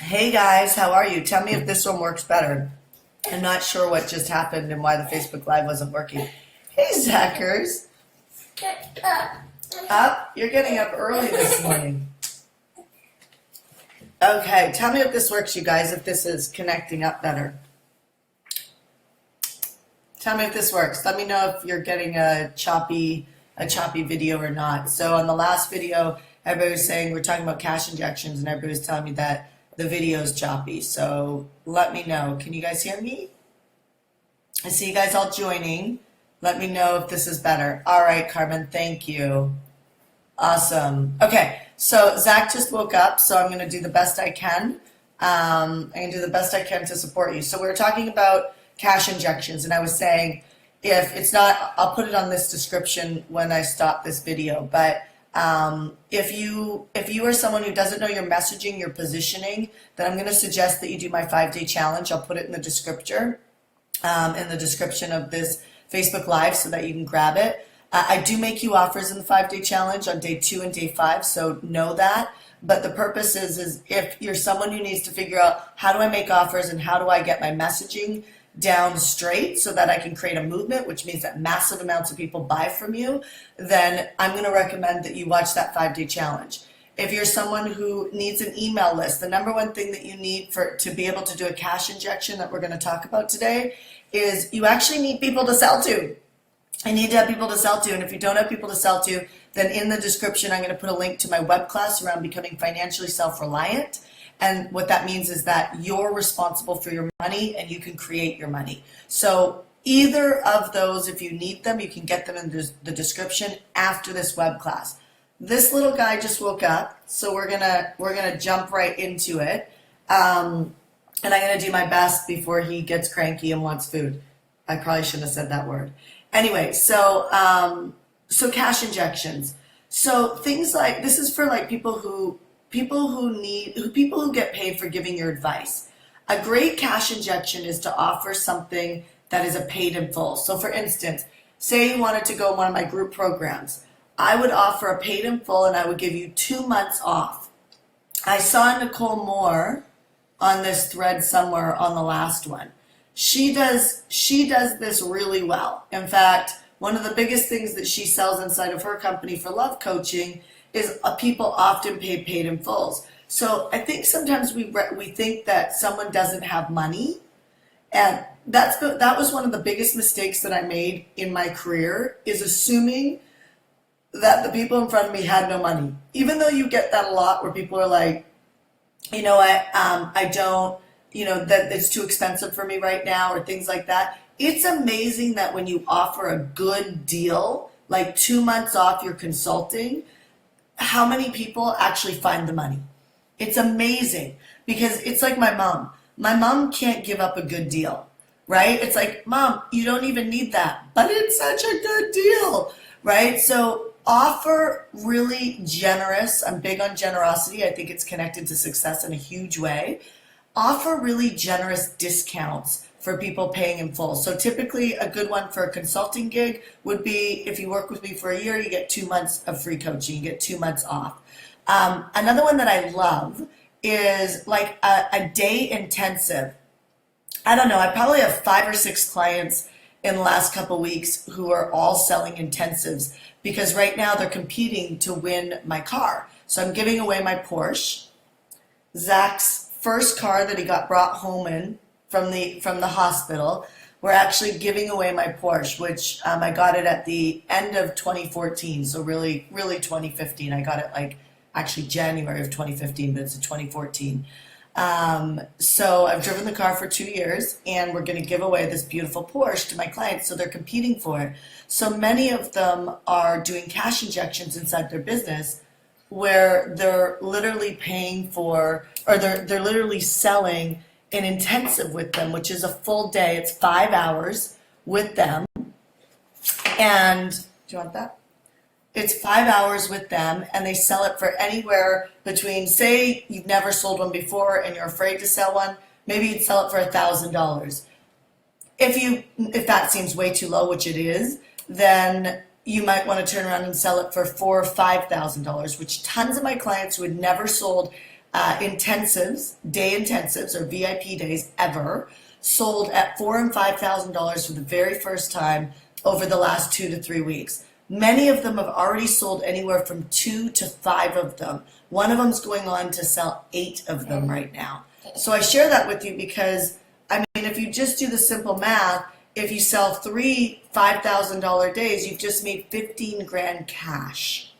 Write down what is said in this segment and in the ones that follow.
Hey guys, how are you? Tell me if this one works better. I'm not sure what just happened and why the Facebook Live wasn't working. Hey Zachers. Up? You're getting up early this morning. Okay, tell me if this works, you guys, if this is connecting up better. Tell me if this works. Let me know if you're getting a choppy video or not. So on the last video, everybody was saying we're talking about cash injections and everybody was telling me that the video is choppy. So let me know. Can you guys hear me? I see you guys all joining. Let me know if this is better. All right, Carmen, thank you. Awesome. Okay, so Zach just woke up, so I'm going to do the best I can. I'm going to do the best I can to support you. So we were talking about cash injections, and I was saying if it's not, I'll put it on this description when I stop this video, but if you are someone who doesn't know your messaging, your positioning, then I'm going to suggest that you do my 5-day challenge. I'll put it in the description of this Facebook Live so that you can grab it. I do make you offers in the 5-day challenge on day 2 and day 5, so know that. But the purpose is if you're someone who needs to figure out how do I make offers and how do I get my messaging down straight so that I can create a movement, which means that massive amounts of people buy from you, then I'm going to recommend that you watch that 5-day challenge. If you're someone who needs an email list, the number one thing that you need to be able to do a cash injection that we're going to talk about today is you actually need people to sell to. I need to have people to sell to, and if you don't have people to sell to, then in the description I'm going to put a link to my web class around becoming financially self-reliant. And what that means is that you're responsible for your money and you can create your money. So either of those, if you need them, you can get them in the description after this web class. This little guy just woke up, so we're gonna jump right into it. And I'm gonna do my best before he gets cranky and wants food. I probably shouldn't have said that word. Anyway, so cash injections. So things like this is for like people who get paid for giving your advice. A great cash injection is to offer something that is a paid in full. So for instance, say you wanted to go in one of my group programs. I would offer a paid in full and I would give you 2 months off. I saw Nicole Moore on this thread somewhere on the last one. She does this really well. In fact, one of the biggest things that she sells inside of her company for love coaching is people often pay paid in fulls. So I think sometimes we think that someone doesn't have money, and that was one of the biggest mistakes that I made in my career, is assuming that the people in front of me had no money. Even though you get that a lot where people are like, you know what, I don't, that it's too expensive for me right now or things like that. It's amazing that when you offer a good deal, like 2 months off your consulting, how many people actually find the money. It's amazing because it's like my mom. My mom can't give up a good deal, right? It's like, Mom, you don't even need that, but it's such a good deal, right? So offer really generous. I'm big on generosity. I think it's connected to success in a huge way. Offer really generous discounts for people paying in full. So typically a good one for a consulting gig would be if you work with me for a year, you get 2 months of free coaching, you get 2 months off. Another one that I love is like a day intensive. I don't know, I probably have 5 or 6 clients in the last couple weeks who are all selling intensives because right now they're competing to win my car. So I'm giving away my Porsche, Zach's first car that he got brought home in from the hospital. We're actually giving away my Porsche, which I got it at the end of 2014, so really 2015. I got it like actually January of 2015, but it's a 2014. So I've driven the car for 2 years, and we're going to give away this beautiful Porsche to my clients, so they're competing for it. So many of them are doing cash injections inside their business where they're literally paying for, or they're literally selling an intensive with them, which is a full day. It's 5 hours with them. And do you want that? It's 5 hours with them, and they sell it for anywhere between, say you've never sold one before and you're afraid to sell one, maybe you'd sell it for $1,000. If that seems way too low, which it is, then you might want to turn around and sell it for $4,000 or $5,000, which tons of my clients who had never sold intensives, day intensives or VIP days ever, sold at $4,000 and $5,000 for the very first time over the last 2 to 3 weeks. Many of them have already sold anywhere from 2 to 5 of them. One of them's going on to sell 8 of them right now. So I share that with you because, I mean, if you just do the simple math, if you sell 3 $5,000 days, you've just made 15 grand cash.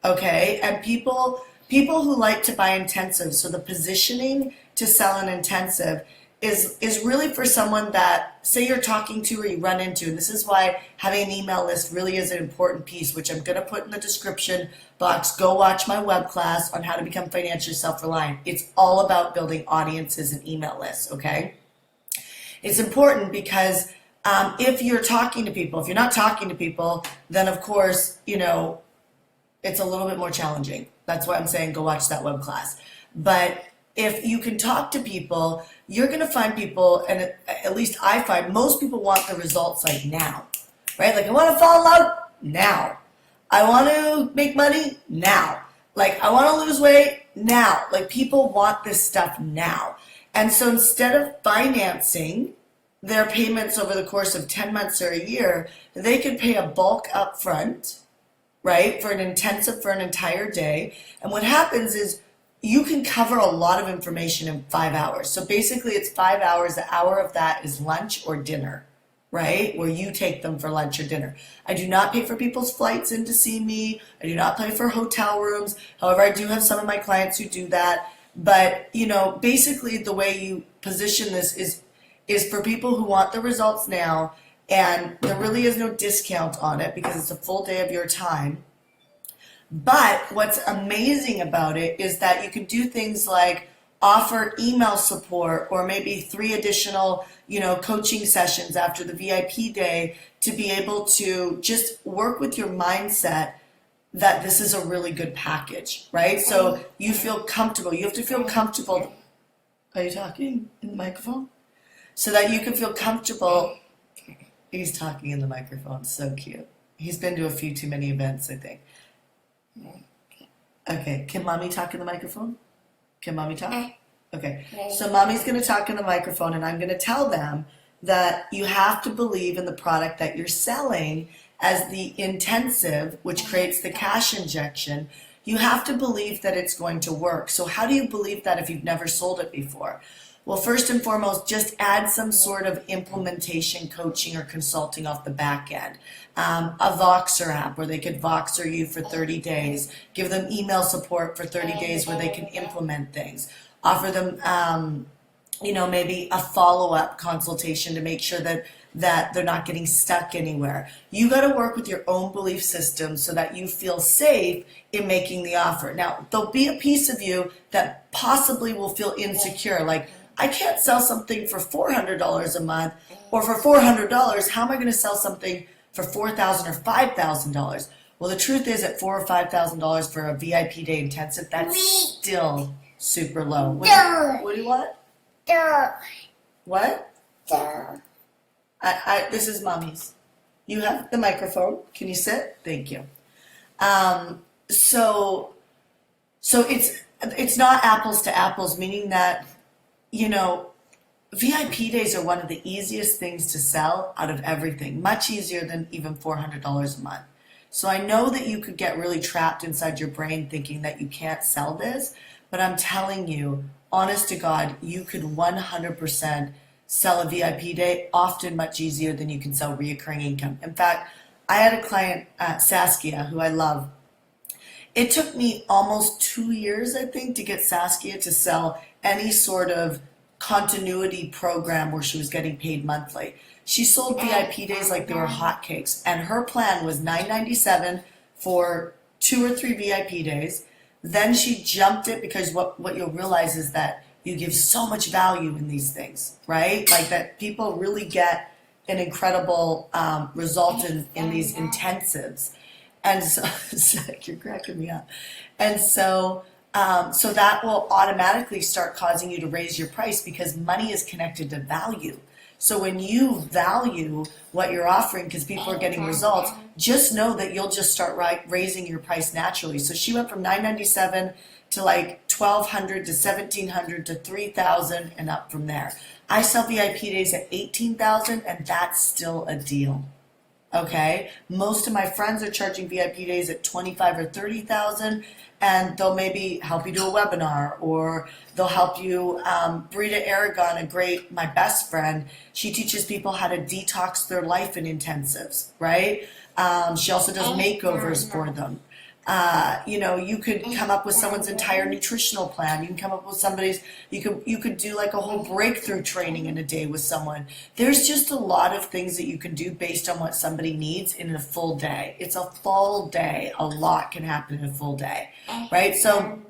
Okay? And people who like to buy intensives, so the positioning to sell an intensive is really for someone that, say you're talking to or you run into, and this is why having an email list really is an important piece, which I'm going to put in the description box. Go watch my web class on how to become financially self-reliant. It's all about building audiences and email lists, okay? It's important because if you're talking to people, if you're not talking to people, then of course, you know, it's a little bit more challenging. That's why I'm saying go watch that web class. But if you can talk to people, you're going to find people, and at least I find most people want the results like now, right? Like I want to fall in love now. I want to make money now. Like I want to lose weight now. Like people want this stuff now. And so instead of financing their payments over the course of 10 months or a year, they could pay a bulk upfront, right, for an intensive for an entire day. And what happens is you can cover a lot of information in 5 hours. So basically it's 5 hours. An hour of that is lunch or dinner, right? Where you take them for lunch or dinner. I do not pay for people's flights in to see me. I do not pay for hotel rooms. However, I do have some of my clients who do that. But, you know, basically the way you position this is for people who want the results now, and there really is no discount on it because it's a full day of your time. But what's amazing about it is that you can do things like offer email support or maybe 3 additional, you know, coaching sessions after the VIP day to be able to just work with your mindset that this is a really good package, right? So you feel comfortable. You have to feel comfortable. Are you talking in the microphone? So that you can feel comfortable. He's talking in the microphone. So cute. He's been to a few too many events, I think. Okay, can mommy talk in the microphone? Can mommy talk? Okay, so mommy's going to talk in the microphone, and I'm going to tell them that you have to believe in the product that you're selling as the intensive, which creates the cash injection. You have to believe that it's going to work. So how do you believe that if you've never sold it before? Well, first and foremost, just add some sort of implementation coaching or consulting off the back end. A Voxer app where they could Voxer you for 30 days. Give them email support for 30 days where they can implement things. Offer them, you know, maybe a follow-up consultation to make sure that they're not getting stuck anywhere. You got to work with your own belief system so that you feel safe in making the offer. Now, there'll be a piece of you that possibly will feel insecure, like, I can't sell something for $400 a month, or for $400, how am I going to sell something for $4,000 or $5,000? Well, the truth is at $4,000 or $5,000 for a VIP day intensive, that's still super low. What do you want? What? This is mommy's. You have the microphone. Can you sit? Thank you. So it's not apples to apples, meaning that, you know, VIP days are one of the easiest things to sell out of everything, much easier than even $400 a month. So I know that you could get really trapped inside your brain thinking that you can't sell this, but I'm telling you, honest to God, you could 100% sell a VIP day, often much easier than you can sell reoccurring income. In fact, I had a client, Saskia, who I love. It took me almost 2 years, I think, to get Saskia to sell any sort of continuity program where she was getting paid monthly. She sold VIP days like they were hotcakes, and her plan was $9.97 for 2 or 3 VIP days. Then she jumped it because what you'll realize is that you give so much value in these things, right? Like that people really get an incredible result in these intensives. And so, you're cracking me up. And so that will automatically start causing you to raise your price because money is connected to value. So when you value what you're offering because people are getting results, just know that you'll just start raising your price naturally. So she went from $9.97 to like $12 $1,200 to $1,700 to $3,000 and up from there. I sell VIP days at $18,000 and that's still a deal. Okay, most of my friends are charging VIP days at 25 or 30,000, and they'll maybe help you do a webinar, or they'll help you. Brita Aragon, my best friend, she teaches people how to detox their life in intensives, right? She also does makeovers for them. You could come up with someone's entire nutritional plan. You can come up with you could do like a whole breakthrough training in a day with someone. There's just a lot of things that you can do based on what somebody needs in a full day. It's a full day. A lot can happen in a full day, right? So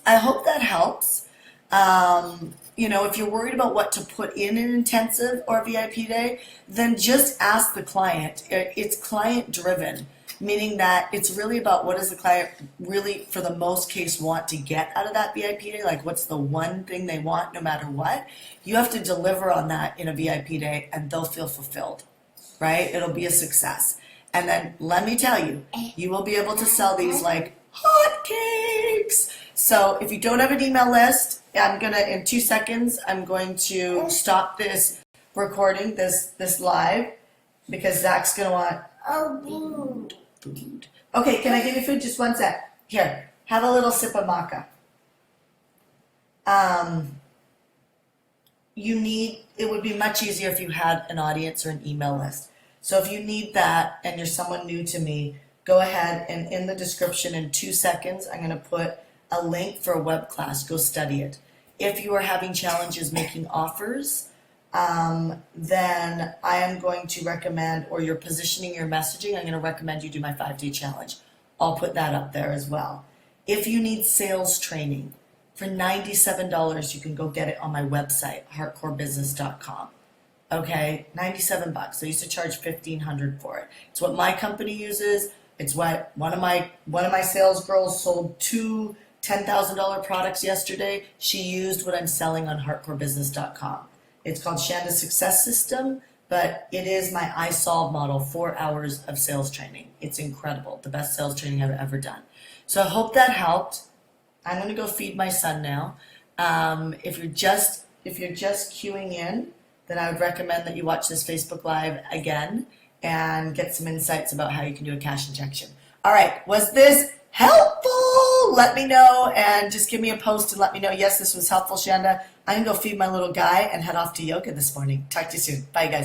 I hope that helps. If you're worried about what to put in an intensive or a VIP day, then just ask the client. It's client driven. Meaning that it's really about what does the client really, for the most case, want to get out of that VIP day? Like, what's the one thing they want no matter what? You have to deliver on that in a VIP day and they'll feel fulfilled, right? It'll be a success. And then let me tell you, you will be able to sell these like hotcakes. So if you don't have an email list, in 2 seconds, I'm going to stop this recording, this live, because Zach's going to want food. Okay, can I give you food? Just one sec. Here, have a little sip of maca. It would be much easier if you had an audience or an email list. So if you need that and you're someone new to me, go ahead and in the description in 2 seconds, I'm going to put a link for a web class. Go study it. If you are having challenges making offers, then I am going to recommend, or you're positioning your messaging, I'm going to recommend you do my 5-day challenge. I'll put that up there as well. If you need sales training, for $97, you can go get it on my website, heartcorebusiness.com. Okay, $97. I used to charge $1,500 for it. It's what my company uses. It's what one of my sales girls sold 2 $10,000 products yesterday. She used what I'm selling on heartcorebusiness.com. It's called Shanda Success System, but it is my iSolve model, 4 hours of sales training. It's incredible, the best sales training I've ever done. So I hope that helped. I'm going to go feed my son now. If you're just queuing in, then I would recommend that you watch this Facebook Live again and get some insights about how you can do a cash injection. All right, was this helpful? Let me know and just give me a post and let me know, yes, this was helpful, Shanda. I'm going to go feed my little guy and head off to yoga this morning. Talk to you soon. Bye, guys.